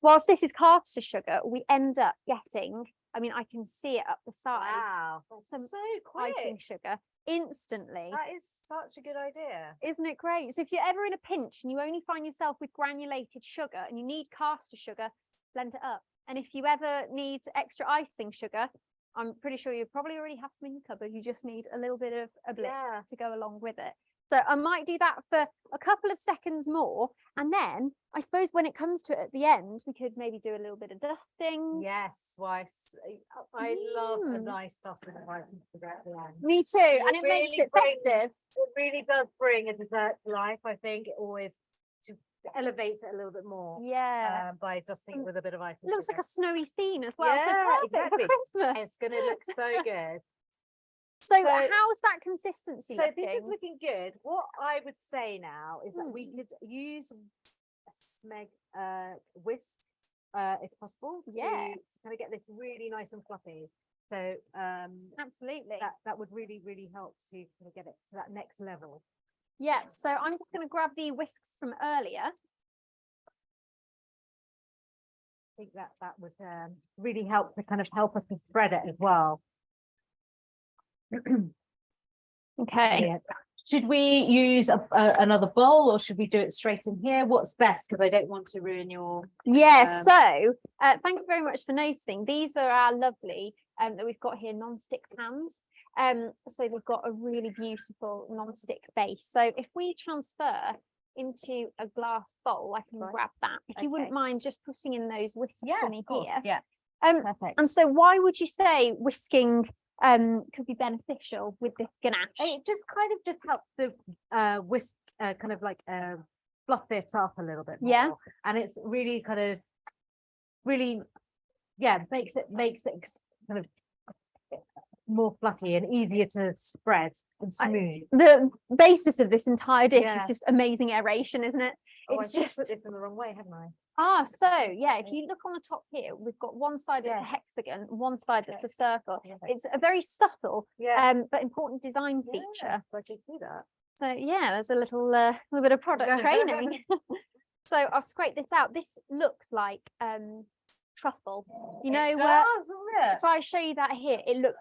whilst this is caster sugar, we end up getting, I mean, I can see it up the side. Wow, that's so quick. Icing sugar instantly. That is such a good idea. Isn't it great? So if you're ever in a pinch and you only find yourself with granulated sugar and you need caster sugar, blend it up. And if you ever need extra icing sugar, I'm pretty sure you probably already have some in your cupboard. You just need a little bit of a blitz to go along with it. So I might do that for a couple of seconds more. And then I suppose when it comes to it at the end, we could maybe do a little bit of dusting. Yes, I love a nice dusting of icing sugar at the end. Me too. And it makes it festive. It really does bring a dessert to life. I think it always just elevates it a little bit more. Yeah. By dusting with a bit of icing. It looks sugar. like a snowy scene as well. Yeah, So perfect for exactly. Christmas. It's going to look so good. So how's that consistency So looking? this is looking good. What I would say now is that we could use a Smeg whisk if possible to kind of get this really nice and fluffy. So Absolutely. that would really help to kind of get it to that next level. Yeah, so I'm just going to grab the whisks from earlier. I think that would really help to kind of help us to spread it as well. Okay. Yeah. Should we use another bowl, or should we do it straight in here? What's best? Because I don't want to ruin your... Yeah, so thank you very much for noticing. These are our lovely that we've got here non-stick pans. So they've got a really beautiful non-stick base. So if we transfer into a glass bowl, I can grab that. If you wouldn't mind just putting in those whisks for me here. Yeah. Perfect. And so why would you say whisking could be beneficial with this ganache? It just kind of helps the whisk kind of like fluff it up a little bit more. Yeah. And it's really kind of makes it kind of more fluffy and easier to spread and smooth. The basis of this entire dish Yeah. is just amazing aeration, isn't it? It's I just put this in the wrong way, haven't I? so yeah, if you look on the top here, we've got one side that's a hexagon, one side that's a circle. It's a very subtle but important design feature. So I can do that. So yeah, there's a little bit of product training. So I'll scrape this out. This looks like truffle. You know, it does, doesn't it? if I show you that here, it looks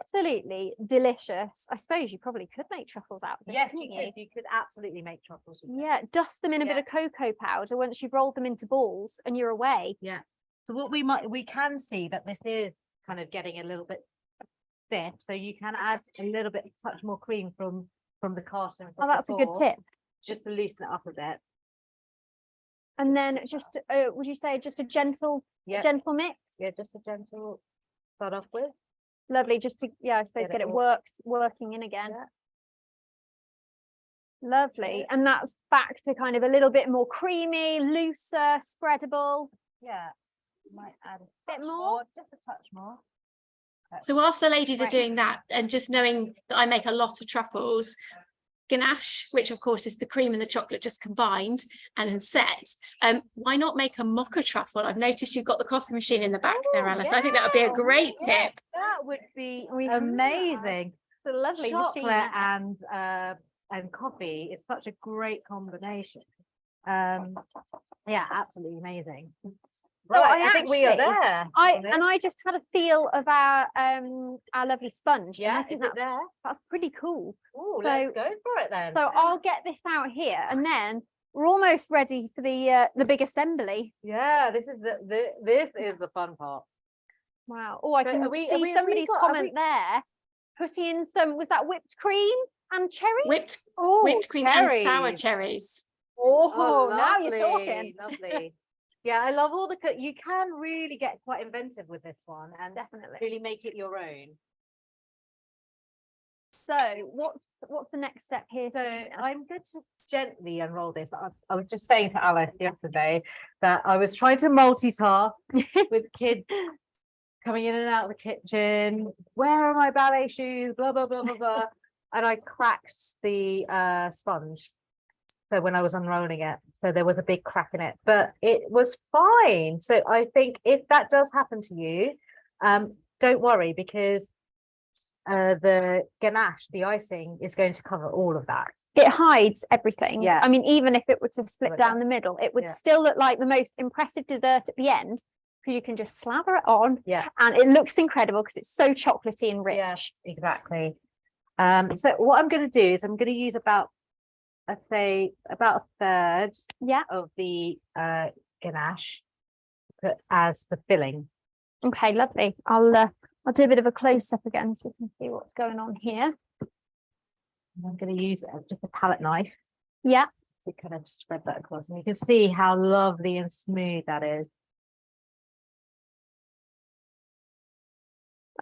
absolutely delicious. I suppose you probably could make truffles out of this, Yes, couldn't you could absolutely make truffles. Yeah, dust them in a bit of cocoa powder once you've rolled them into balls and you're away. Yeah. So what we can see that this is kind of getting a little bit stiff, so you can add a little bit, touch more cream from the casting. Oh, that's a good tip. Just to loosen it up a bit. And then just, would you say just a gentle mix? Yeah, just a gentle start off with. Lovely, just to, I suppose get it working in again. Lovely. Yeah. And that's back to kind of a little bit more creamy, looser, spreadable. Yeah. Might add a bit more. Just a touch more. So whilst the ladies are doing that, and just knowing that I make a lot of truffles, ganache, which of course is the cream and the chocolate just combined and then set, why not make a mocha truffle? I've noticed you've got the coffee machine in the back there, Alice. I think that would be a great tip. That would be amazing. It's a lovely Chocolate machine. and coffee is such a great combination. Yeah, absolutely amazing. So Right, I think we are actually- there. I just had a feel of our lovely sponge. and I Yeah, think is it there? that's pretty cool. Oh, So- let's go for it then. So I'll get this out here, and then we're almost ready for the big assembly. Yeah, this is the fun part. Wow! Oh, I So can are we- see have we somebody's got- comment there, putting in some. Was that whipped cream and cherry? Whipped cream and sour cherries. Oh, now you're talking. Lovely. Yeah, I love all the you can really get quite inventive with this one and Definitely. really make it your own. So what's the next step here? So Samina? I'm going to gently unroll this. I was just saying to Alice yesterday that I was trying to multitask with kids coming in and out of the kitchen. Where are my ballet shoes? Blah, blah, blah, blah, blah. And I cracked the sponge. So when I was unrolling it, so there was a big crack in it, but it was fine. So I think if that does happen to you, don't worry, because the ganache, the icing, is going to cover all of that. It hides everything. Yeah. I mean, even if it were to split Like down that. the middle, it would Yeah. still look like the most impressive dessert at the end, because you can just slather it on. Yeah. And it looks incredible because it's so chocolatey and rich. Yeah, exactly. So what I'm going to do is I'm going to use about, I'd say about a third of the ganache as the filling. Okay, lovely. I'll do a bit of a close-up again so we can see what's going on here. And I'm going to use just a palette knife Yeah. to kind of spread that across, and you can see how lovely and smooth that is.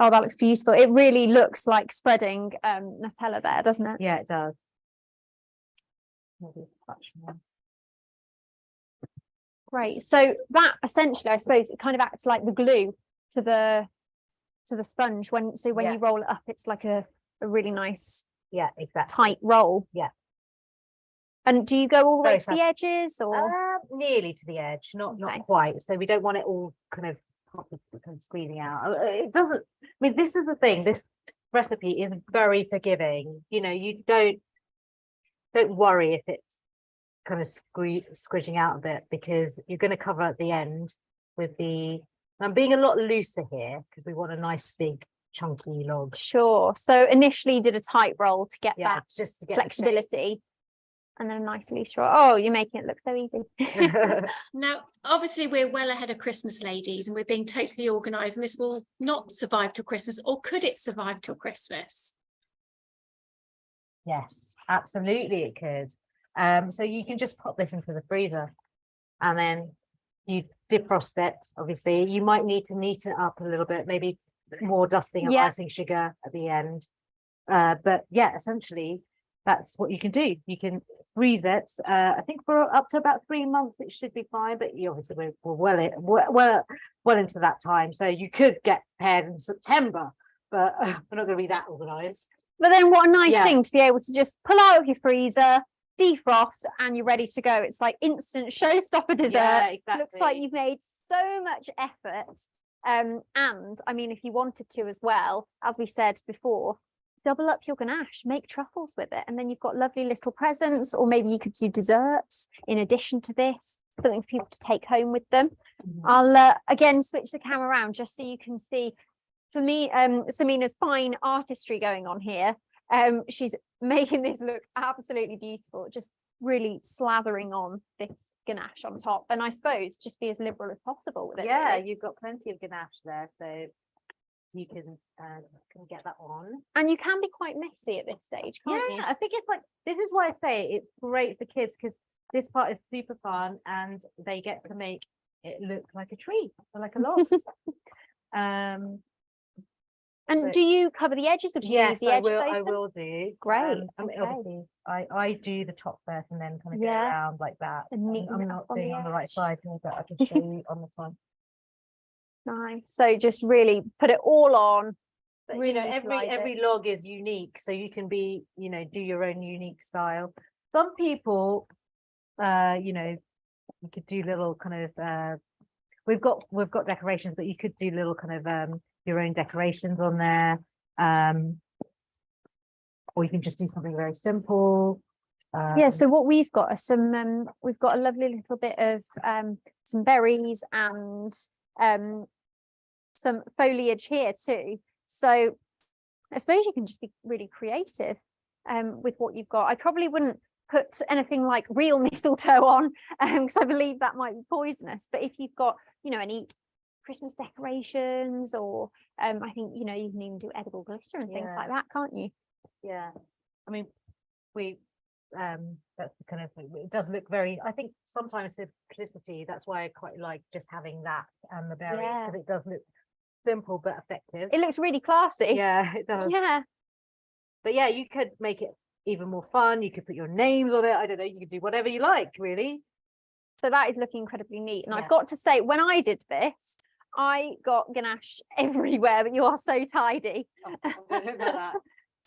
Oh, that looks beautiful. It really looks like spreading Nutella there, doesn't it? Yeah, it does. Maybe a touch more. Great. So that essentially, I suppose, it kind of acts like the glue to the sponge. When Yeah. you roll it up, it's like a really nice Yeah, exactly. tight roll. Yeah. And do you go all the way Very to the edges, or Nearly to the edge, not Okay. quite. So we don't want it all kind of squeezing out. It doesn't. I mean, this is the thing. This recipe is very forgiving. You know, you don't worry if it's kind of squidging out a bit, because you're going to cover at the end with the. I'm being a lot looser here because we want a nice big chunky log. Sure. So initially you did a tight roll to get Yeah, that just to get the shape. flexibility, and then a nice loose roll. Oh, you're making it look so easy. Now, obviously, we're well ahead of Christmas, ladies, and we're being totally organised, and this will not survive till Christmas, or could it survive till Christmas? Yes, absolutely it could. So you can just pop this into the freezer, and then you defrost it. Obviously, you might need to neaten it up a little bit, maybe more dusting of Yeah. icing sugar at the end. But yeah, essentially that's what you can do. You can freeze it. I think for up to about 3 months it should be fine, but you obviously we're well into that time. So you could get prepared in September, but we're not going to be that organised. But then what a nice Yeah. thing to be able to just pull out of your freezer, defrost, and you're ready to go. It's like instant showstopper dessert. Yeah, exactly. Looks like you've made so much effort. And I mean, if you wanted to as well, as we said before, double up your ganache, make truffles with it, and then you've got lovely little presents. Or maybe you could do desserts in addition to this, something for people to take home with them. I'll again switch the camera around just so you can see. For me, Samina's fine artistry going on here. She's making this look absolutely beautiful, just really slathering on this ganache on top. And I suppose just be as liberal as possible with it. Yeah, really. you've got plenty of ganache there, so you can get that on. And you can be quite messy at this stage, can't you? I think it's like, this is why I say it's great for kids, because this part is super fun and they get to make it look like a tree or like a log. And But- do you cover the edges, or do you leave Yes, the I edges will. I open? will do. Great, I mean, okay. obviously, I do the top first and then kind of go Yeah. around like that. And neaten I'm it not up on doing the it on the right edge. side here, but I can show you on the front. Nice. So just really put it all on. but You know, utilise every it. log is unique, so you can be, you know, do your own unique style. Some people, you know, you could do little kind of we've got decorations, but you could do little kind of your own decorations on there, or you can just do something very simple. Yeah, so what we've got are some we've got a lovely little bit of some berries and some foliage here too. So I suppose you can just be really creative with what you've got. I probably wouldn't put anything like real mistletoe on because I believe that might be poisonous. But if you've got, you know, any Christmas decorations, or I think, you know, you can even do edible glitter and things like that, can't you? Yeah, I mean, we that's the kind of, it does look very, I think sometimes simplicity, that's why I quite like just having that and the berries, because it does look simple but effective. It looks really classy. Yeah, it does. Yeah. But yeah, you could make it even more fun. You could put your names on it. I don't know, you could do whatever you like, really. So that is looking incredibly neat. And Yeah. I've got to say, when I did this, I got ganache everywhere, but you are so tidy. Oh, I don't know about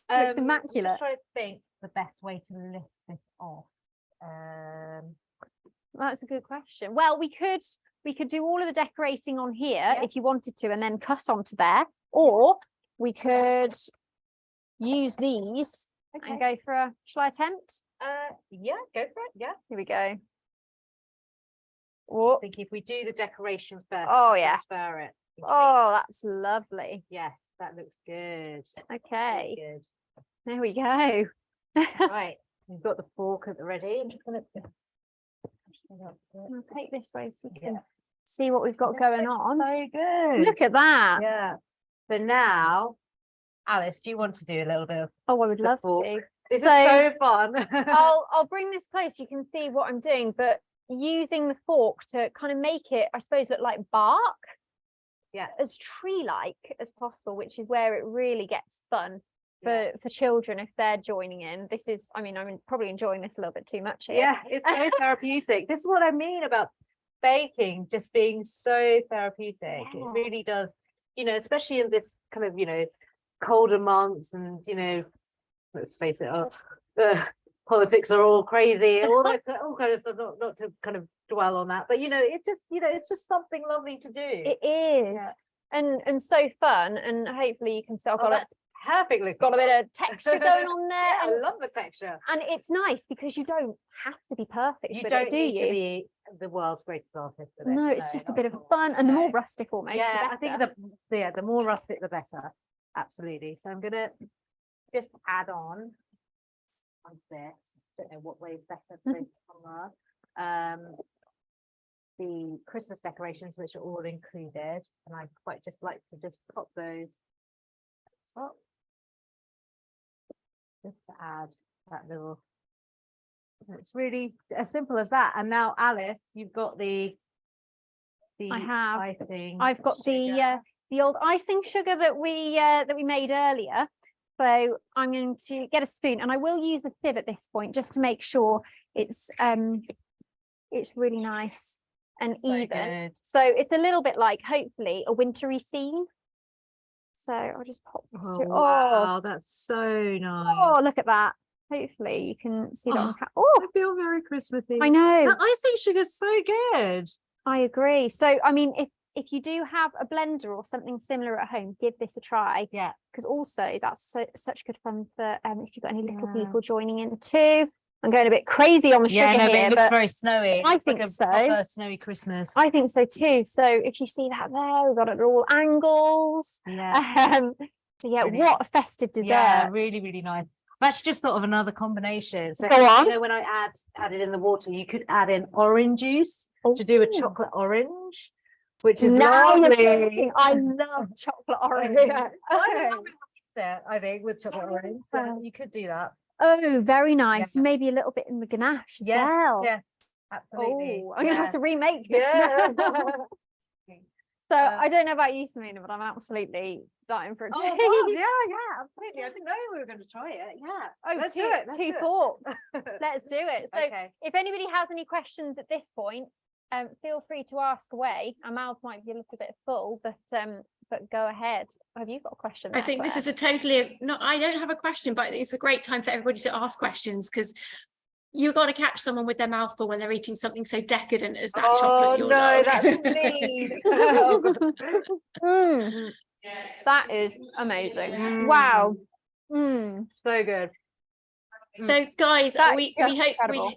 that. Looks immaculate. I'm just trying to think the best way to lift this off. That's a good question. Well, we could do all of the decorating on here if you wanted to, and then cut onto there, or we could use these and go for a. Shall I attempt? Yeah, go for it. Yeah. Here we go. Just thinking if we do the decoration first, transfer it. Oh, that's lovely. Yes, that looks good. Okay. Good. There we go. Right, we've got the fork at the ready. I'm just gonna I'll take this way so you can see what we've got going on. So good. Look at that. Yeah. So now, Alice, do you want to do a little bit of? Oh, I would love fork? to. This is so fun. I'll bring this close. You can see what I'm doing, but using the fork to kind of make it, I suppose, look like bark. Yeah, as tree-like as possible, which is where it really gets fun for children if they're joining in. This is, I mean, I'm probably enjoying this a little bit too much here. Yeah, it's so therapeutic. This is what I mean about baking just being so therapeutic. It really does, you know, especially in this kind of, you know, colder months, and, you know, let's face it, politics are all crazy, all that all kind of stuff, not to kind of dwell on that, but you know, it just, you know, it's just something lovely to do. It is. And so fun, and hopefully you can still got a bit of texture going on there. Yeah, I love the texture. And it's nice because you don't have to be perfect. You with don't it, do need you? to be the world's greatest artist with it. No, it's just a bit of fun, and the more rustic almost. Yeah, I think the more rustic the better. Absolutely. So I'm gonna just add on this. Don't know what way is better for the camera. The Christmas decorations, which are all included, and I quite just like to just pop those at the top, just to add that little. It's really as simple as that. And now, Alice, you've got the icing. I've got the old icing sugar that we made earlier. So I'm going to get a spoon, and I will use a sieve at this point just to make sure it's really nice and even. Good. So it's a little bit like, hopefully, a wintry scene. So I'll just pop this through. Wow, that's so nice. Oh, look at that. Hopefully you can see that. I feel very Christmassy. I know. That icing sugar's so good. I agree. So I mean, if you do have a blender or something similar at home, give this a try. Yeah. Because also that's such good fun for if you've got any little people joining in too. I'm going a bit crazy on the sugar here, but it looks very snowy. I think like so. Proper snowy Christmas. I think so too. So if you see that there, we've got it at all angles. Yeah. So yeah, Brilliant. what a festive dessert. Yeah, really, really nice. I've actually just thought of another combination. So go on. You know, when I added in the water, you could add in orange juice to do a chocolate orange, which is lovely. I love chocolate orange. I think with chocolate orange, but you could do that. Oh, very nice. Maybe a little bit in the ganache as well. Yeah, absolutely. Oh, I'm gonna have to remake this. Yeah. So I don't know about you, Samina, but I'm absolutely dying for a drink. Oh, yeah, absolutely. I didn't know we were going to try it. Yeah. Oh, let's do it. Two forks. Let's do it. So Okay. if anybody has any questions at this point, feel free to ask away. Our mouths might be a little bit full, but go ahead. Have you got a question? I think this is I don't have a question, but it's a great time for everybody to ask questions, because you got to catch someone with their mouth full when they're eating something so decadent as that chocolate Yule Log. That's mean. That is amazing. Wow. So good. So guys, we hope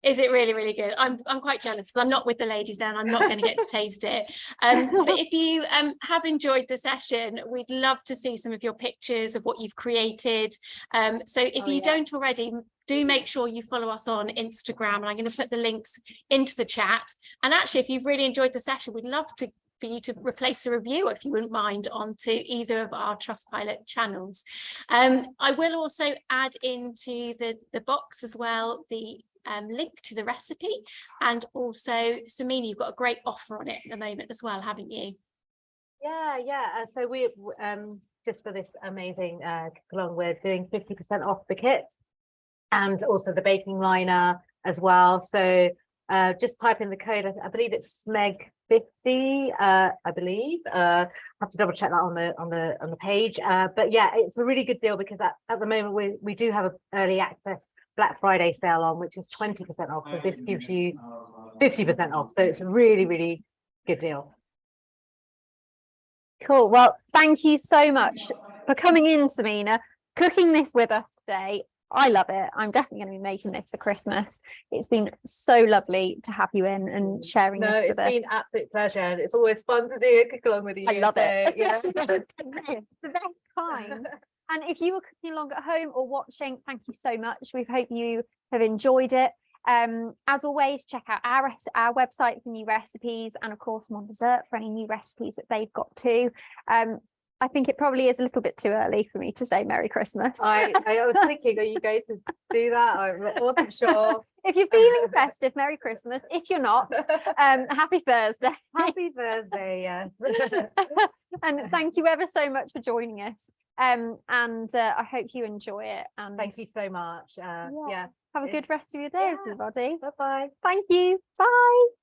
is it really, really good? I'm quite jealous because I'm not with the ladies then. I'm not going to get to taste it. But if you have enjoyed the session, we'd love to see some of your pictures of what you've created. So if you don't already, do make sure you follow us on Instagram, and I'm going to put the links into the chat. And actually, if you've really enjoyed the session, we'd love for you to replace a review, if you wouldn't mind, onto either of our Trustpilot channels. I will also add into the box as well the link to the recipe, and also Samina, you've got a great offer on it at the moment as well, haven't you? Yeah. So we just for this amazing along, we're doing 50% off the kit, and also the baking liner as well. So just type in the code. I believe it's Smeg 50, I believe. I have to double check that on the page. But yeah, it's a really good deal because at the moment we do have an early access Black Friday sale on, which is 20% off. So this gives you 50% off. So it's a really, really good deal. Cool. Well, thank you so much for coming in, Samina, cooking this with us today. I love it. I'm definitely going to be making this for Christmas. It's been so lovely to have you in and sharing this with us. It's been an absolute pleasure. And it's always fun to do a cook along with you. I love it. Yeah. Especially the best kind. And if you were cooking along at home or watching, thank you so much. We hope you have enjoyed it. As always, check out our website for new recipes, and of course Mon Dessert for any new recipes that they've got too. I think it probably is a little bit too early for me to say Merry Christmas. I was thinking, are you going to do that? I wasn't sure. If you're feeling festive, Merry Christmas. If you're not, happy Thursday. Happy Thursday, yes. And thank you ever so much for joining us. And I hope you enjoy it. And thank you so much. Yeah. Have a good rest of your day, everybody. Bye-bye. Thank you. Bye.